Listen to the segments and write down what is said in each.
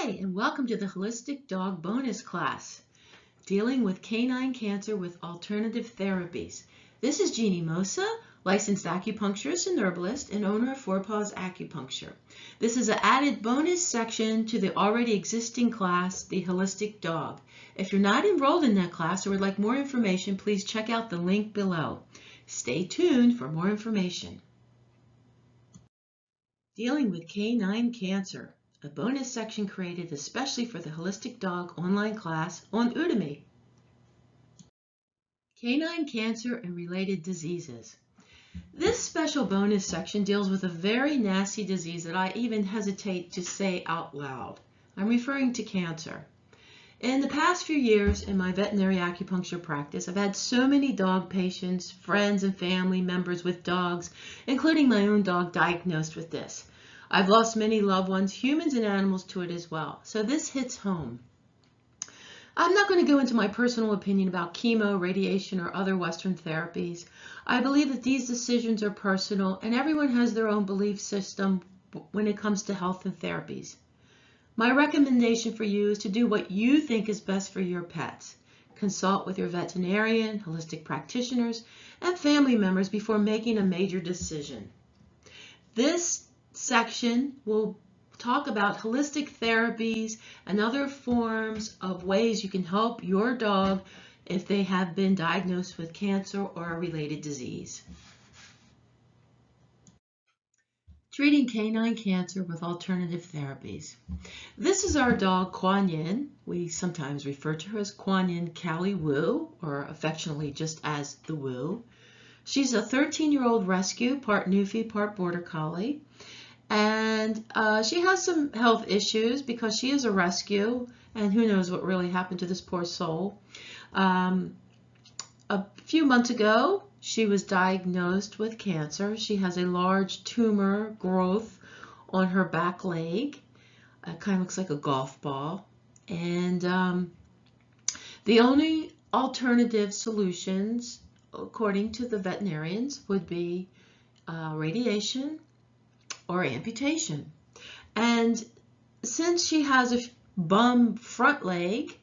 Hi, and welcome to the Holistic Dog Bonus Class, dealing with canine cancer with alternative therapies. This is Jeanie Mossa, licensed acupuncturist and herbalist, and owner of Four Paws Acupuncture. This is an added bonus section to the already existing class, the Holistic Dog. If you're not enrolled in that class or would like more information, please check out the link below. Stay tuned for more information. Dealing with canine cancer, a bonus section created especially for the Holistic Dog online class on Udemy. Canine cancer and related diseases. This special bonus section deals with a very nasty disease that I even hesitate to say out loud. I'm referring to cancer. In the past few years in my veterinary acupuncture practice, I've had so many dog patients, friends and family members with dogs, including my own dog diagnosed with this. I've lost many loved ones, humans and animals, to it as well. So this hits home. I'm not going to go into my personal opinion about chemo, radiation, or other Western therapies. I believe that these decisions are personal and everyone has their own belief system when it comes to health and therapies. My recommendation for you is to do what you think is best for your pets. Consult with your veterinarian, holistic practitioners, and family members before making a major decision. This section will talk about holistic therapies and other forms of ways you can help your dog if they have been diagnosed with cancer or a related disease. Treating canine cancer with alternative therapies. This is our dog Kuan Yin. We sometimes refer to her as Kuan Yin Callie Wu, or affectionately just as the Wu. She's a 13-year-old rescue, part Newfie, part Border Collie. And she has some health issues because she is a rescue, and who knows what really happened to this poor soul. A few months ago, she was diagnosed with cancer. She has a large tumor growth on her back leg. It kind of looks like a golf ball. And the only alternative solutions, according to the veterinarians, would be radiation or amputation. And since she has a bum front leg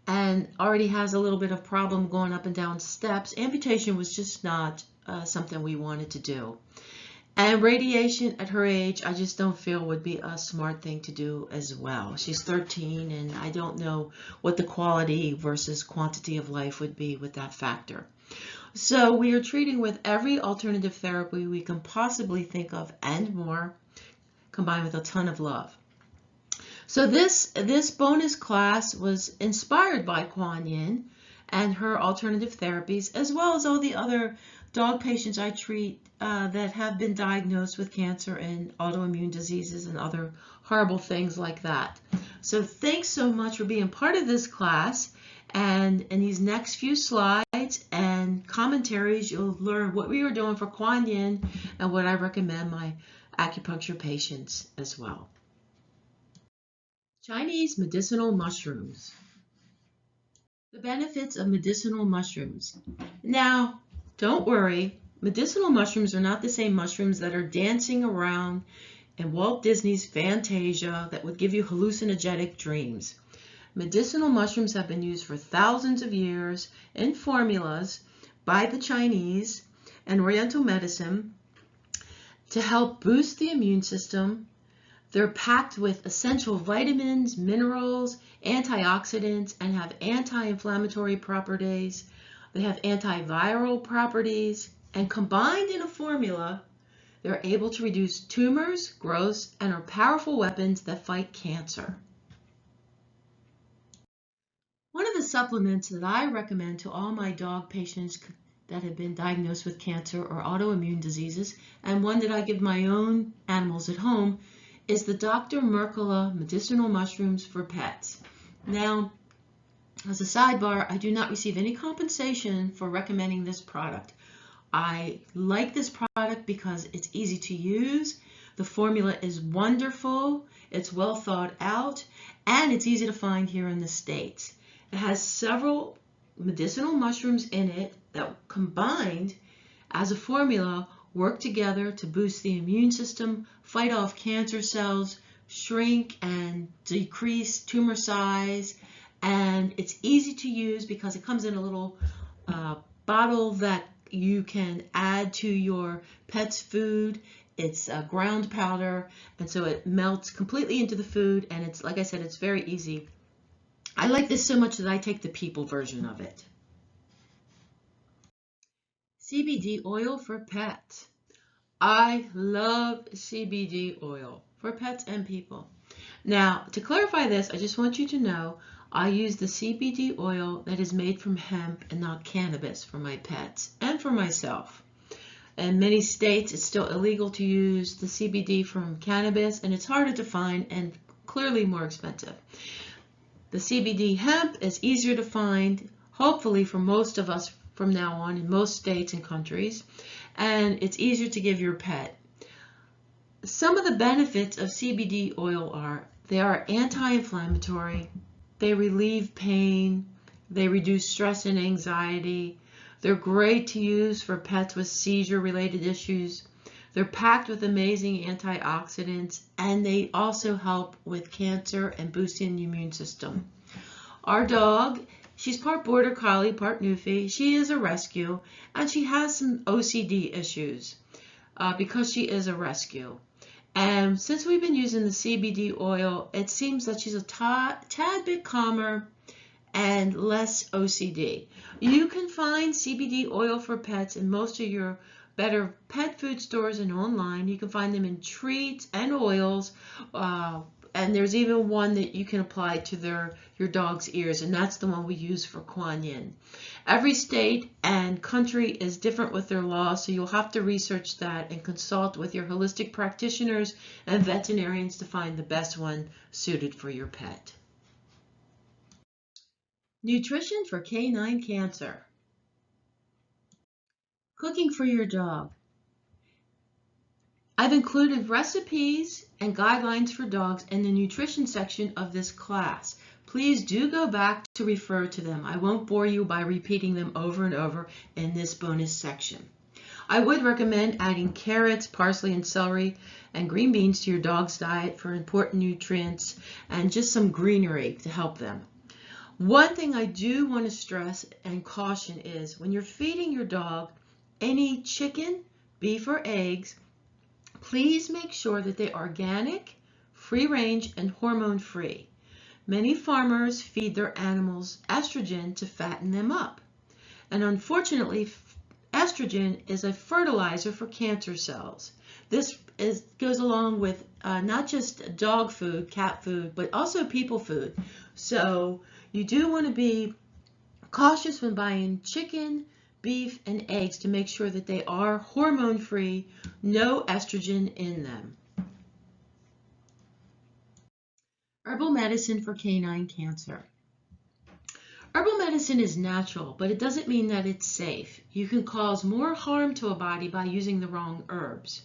and already has a little bit of problem going up and down steps, amputation was just not something we wanted to do. And radiation at her age, I just don't feel would be a smart thing to do as well. She's 13 and I don't know what the quality versus quantity of life would be with that factor. So we are treating with every alternative therapy we can possibly think of and more, combined with a ton of love. So this bonus class was inspired by Kuan Yin and her alternative therapies, as well as all the other dog patients I treat that have been diagnosed with cancer and autoimmune diseases and other horrible things like that. So thanks so much for being part of this class. And in these next few slides and commentaries, you'll learn what we were doing for Kuan Yin and what I recommend my acupuncture patients as well. Chinese medicinal mushrooms. The benefits of medicinal mushrooms. Now, don't worry, medicinal mushrooms are not the same mushrooms that are dancing around in Walt Disney's Fantasia that would give you hallucinogenic dreams. Medicinal mushrooms have been used for thousands of years in formulas by the Chinese and Oriental medicine to help boost the immune system. They're packed with essential vitamins, minerals, antioxidants, and have anti-inflammatory properties. They have antiviral properties, and combined in a formula, they're able to reduce tumors, growths, and are powerful weapons that fight cancer. One of the supplements that I recommend to all my dog patients that have been diagnosed with cancer or autoimmune diseases, and one that I give my own animals at home, is the Dr. Mercola medicinal mushrooms for pets. Now, as a sidebar, I do not receive any compensation for recommending this product. I like this product because it's easy to use, the formula is wonderful, it's well thought out, and it's easy to find here in the States. It has several medicinal mushrooms in it that combined as a formula work together to boost the immune system, fight off cancer cells, shrink and decrease tumor size, and it's easy to use because it comes in a little bottle that you can add to your pet's food. It's a ground powder, and so it melts completely into the food, and it's, like I said, it's very easy. I like this so much that I take the people version of it. CBD oil for pets. I love CBD oil for pets and people. Now, to clarify this, I just want you to know I use the CBD oil that is made from hemp and not cannabis for my pets and for myself. In many states, it's still illegal to use the CBD from cannabis, and it's harder to find and clearly more expensive. The CBD hemp is easier to find, hopefully for most of us from now on in most states and countries, and it's easier to give your pet. Some of the benefits of CBD oil are they are anti-inflammatory, they relieve pain, they reduce stress and anxiety, they're great to use for pets with seizure-related issues, they're packed with amazing antioxidants, and they also help with cancer and boosting the immune system. Our dog, she's part Border Collie, part Newfie. She is a rescue, and she has some OCD issues because she is a rescue. And since we've been using the CBD oil, it seems that she's a tad bit calmer and less OCD. You can find CBD oil for pets in most of your better pet food stores and online. You can find them in treats and oils, and there's even one that you can apply to your dog's ears, and that's the one we use for Kuan Yin. Every state and country is different with their laws, so you'll have to research that and consult with your holistic practitioners and veterinarians to find the best one suited for your pet. Nutrition for canine cancer. Cooking for your dog. I've included recipes and guidelines for dogs in the nutrition section of this class. Please do go back to refer to them. I won't bore you by repeating them over and over in this bonus section. I would recommend adding carrots, parsley, and celery and green beans to your dog's diet for important nutrients and just some greenery to help them. One thing I do want to stress and caution is when you're feeding your dog any chicken, beef, or eggs, please make sure that they're organic, free-range, and hormone-free. Many farmers feed their animals estrogen to fatten them up. And unfortunately, estrogen is a fertilizer for cancer cells. This goes along with not just dog food, cat food, but also people food. So you do want to be cautious when buying chicken, beef, and eggs to make sure that they are hormone-free, no estrogen in them. Herbal medicine for canine cancer. Herbal medicine is natural, but it doesn't mean that it's safe. You can cause more harm to a body by using the wrong herbs.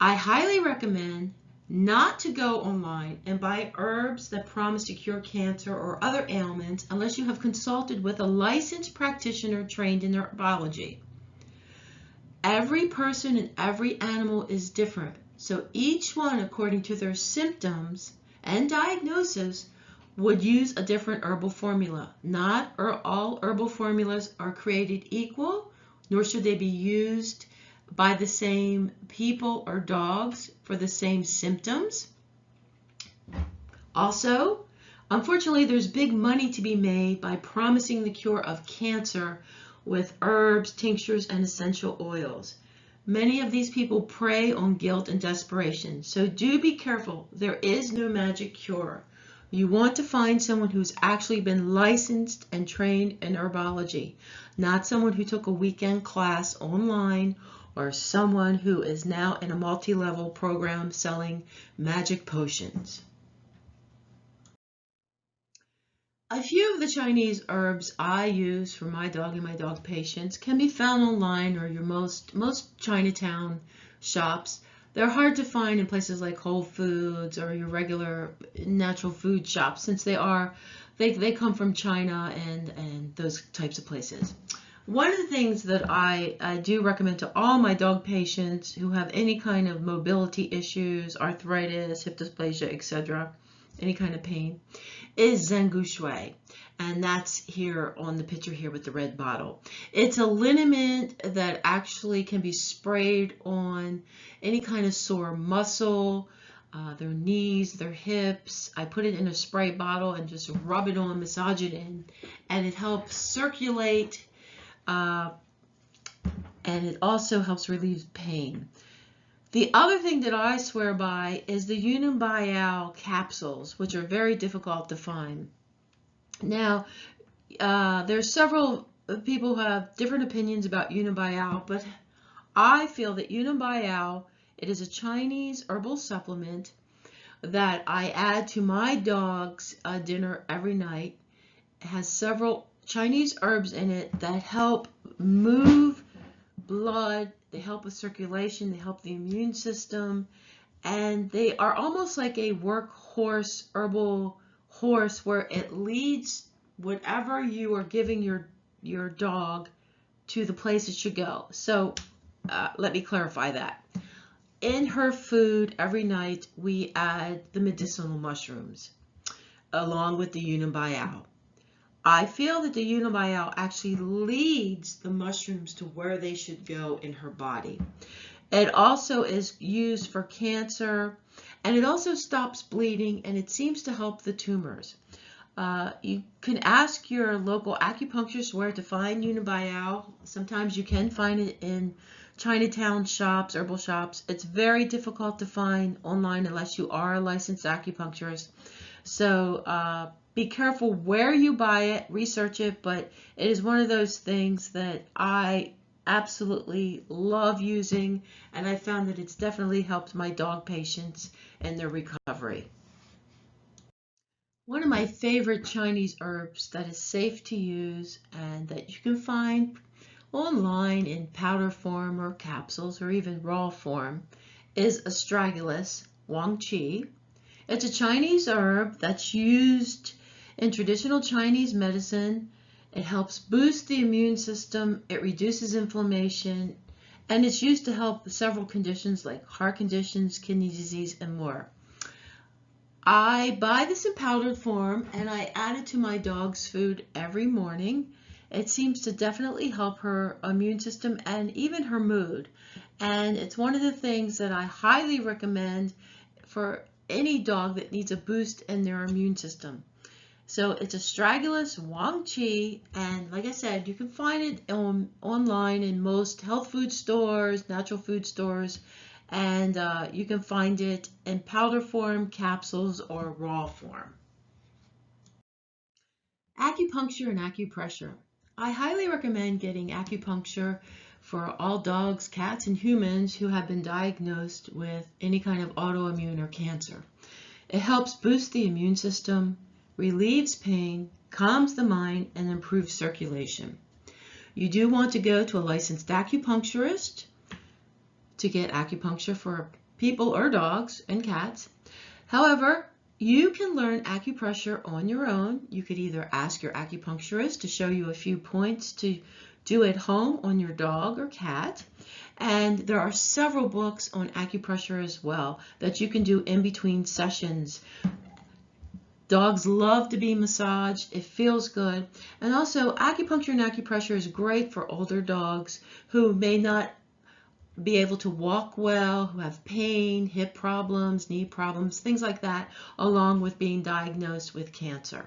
I highly recommend not to go online and buy herbs that promise to cure cancer or other ailments unless you have consulted with a licensed practitioner trained in herbology. Every person and every animal is different, so each one, according to their symptoms and diagnosis, would use a different herbal formula. Not all herbal formulas are created equal, nor should they be used by the same people or dogs for the same symptoms. Also, unfortunately, there's big money to be made by promising the cure of cancer with herbs, tinctures, and essential oils. Many of these people prey on guilt and desperation, so do be careful. There is no magic cure. You want to find someone who's actually been licensed and trained in herbology, not someone who took a weekend class online or someone who is now in a multi-level program selling magic potions. A few of the Chinese herbs I use for my dog and my dog patients can be found online or your most Chinatown shops. They're hard to find in places like Whole Foods or your regular natural food shops since they come from China and those types of places. One of the things that I do recommend to all my dog patients who have any kind of mobility issues, arthritis, hip dysplasia, etc., any kind of pain, is Zhengu Shui. And that's here on the picture here with the red bottle. It's a liniment that actually can be sprayed on any kind of sore muscle, their knees, their hips. I put it in a spray bottle and just rub it on, massage it in, and it helps circulate, and it also helps relieve pain. The other thing that I swear by is the Yunnan Biao capsules, which are very difficult to find. Now, there's several people who have different opinions about Yunnan Biao, but I feel that Yunnan Biao, it is a Chinese herbal supplement that I add to my dog's dinner every night. It has several Chinese herbs in it that help move blood, they help with circulation, they help the immune system, and they are almost like a workhorse herbal horse where it leads whatever you are giving your dog to the place it should go. So let me clarify that. In her food every night we add the medicinal mushrooms along with the Yunnan Biao. I feel that the Yunnan Biao actually leads the mushrooms to where they should go in her body. It also is used for cancer, and it also stops bleeding, and it seems to help the tumors. You can ask your local acupuncturist where to find Yunnan Biao. Sometimes you can find it in Chinatown shops, herbal shops. It's very difficult to find online unless you are a licensed acupuncturist. So be careful where you buy it, research it, but it is one of those things that I absolutely love using, and I found that it's definitely helped my dog patients in their recovery. One of my favorite Chinese herbs that is safe to use and that you can find online in powder form or capsules or even raw form is astragalus Wang Qi. It's a Chinese herb that's used in traditional Chinese medicine. It helps boost the immune system, it reduces inflammation, and it's used to help several conditions like heart conditions, kidney disease, and more. I buy this in powdered form and I add it to my dog's food every morning. It seems to definitely help her immune system and even her mood. And it's one of the things that I highly recommend for any dog that needs a boost in their immune system. So it's astragalus Wang Qi, and like I said, you can find it online in most health food stores, natural food stores, and you can find it in powder form, capsules, or raw form. Acupuncture and acupressure. I highly recommend getting acupuncture for all dogs, cats, and humans who have been diagnosed with any kind of autoimmune or cancer. It helps boost the immune system, relieves pain, calms the mind, and improves circulation. You do want to go to a licensed acupuncturist to get acupuncture for people or dogs and cats. However, you can learn acupressure on your own. You could either ask your acupuncturist to show you a few points to do at home on your dog or cat. And there are several books on acupressure as well that you can do in between sessions. Dogs love to be massaged. It feels good. And also, acupuncture and acupressure is great for older dogs who may not be able to walk well, who have pain, hip problems, knee problems, things like that, along with being diagnosed with cancer.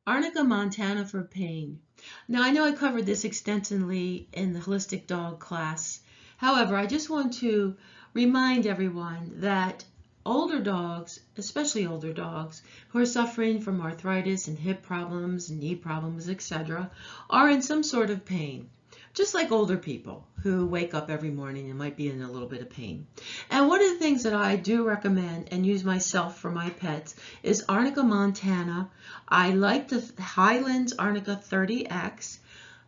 Arnica montana for pain. Now, I know I covered this extensively in the holistic dog class. However, I just want to remind everyone that older dogs, especially older dogs, who are suffering from arthritis and hip problems, knee problems, etc., are in some sort of pain. Just like older people who wake up every morning and might be in a little bit of pain. And one of the things that I do recommend and use myself for my pets is Arnica montana. I like the Highlands Arnica 30X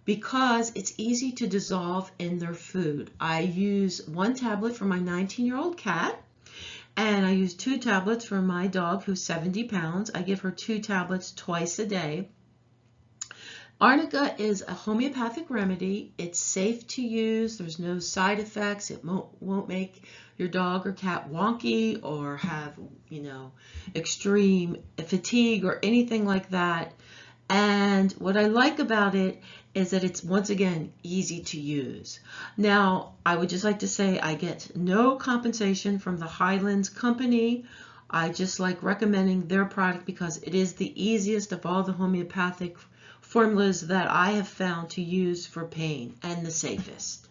because it's easy to dissolve in their food. I use 1 tablet for my 19-year-old cat, And I use 2 tablets for my dog who's 70 pounds. I give her 2 tablets twice a day. Arnica is a homeopathic remedy. It's safe to use. There's no side effects. It won't make your dog or cat wonky or have, extreme fatigue or anything like that. And what I like about it is that it's, once again, easy to use. Now, I would just like to say I get no compensation from the Highlands Company. I just like recommending their product because it is the easiest of all the homeopathic formulas that I have found to use for pain, and the safest.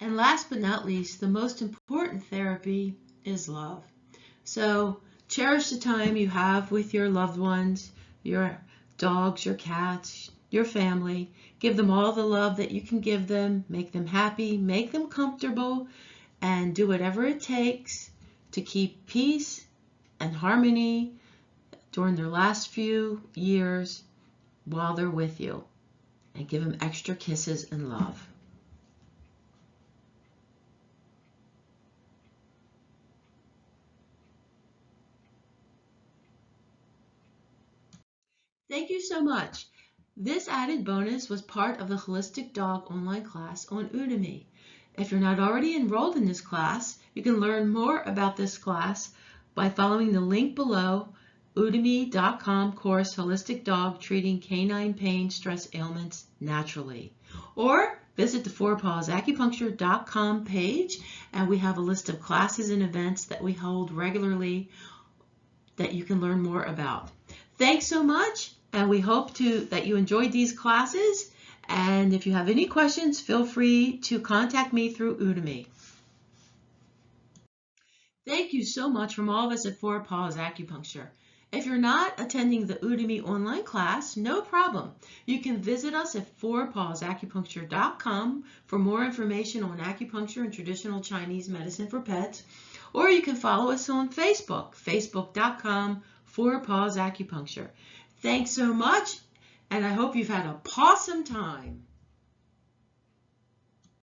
And last but not least, the most important therapy is love. So cherish the time you have with your loved ones, your dogs, your cats, your family. Give them all the love that you can give them. Make them happy, make them comfortable, and do whatever it takes to keep peace and harmony during their last few years while they're with you. And give them extra kisses and love. Thank you so much. This added bonus was part of the Holistic Dog online class on Udemy. If you're not already enrolled in this class, you can learn more about this class by following the link below, udemy.com course Holistic Dog Treating Canine Pain Stress Ailments Naturally. Or visit the fourpawsacupuncture.com page, and we have a list of classes and events that we hold regularly that you can learn more about. Thanks so much, and we hope that you enjoyed these classes. And if you have any questions, feel free to contact me through Udemy. Thank you so much from all of us at Four Paws Acupuncture. If you're not attending the Udemy online class, no problem. You can visit us at fourpawsacupuncture.com for more information on acupuncture and traditional Chinese medicine for pets, or you can follow us on Facebook, facebook.com Four Paws Acupuncture. Thanks so much, and I hope you've had a pawsome time.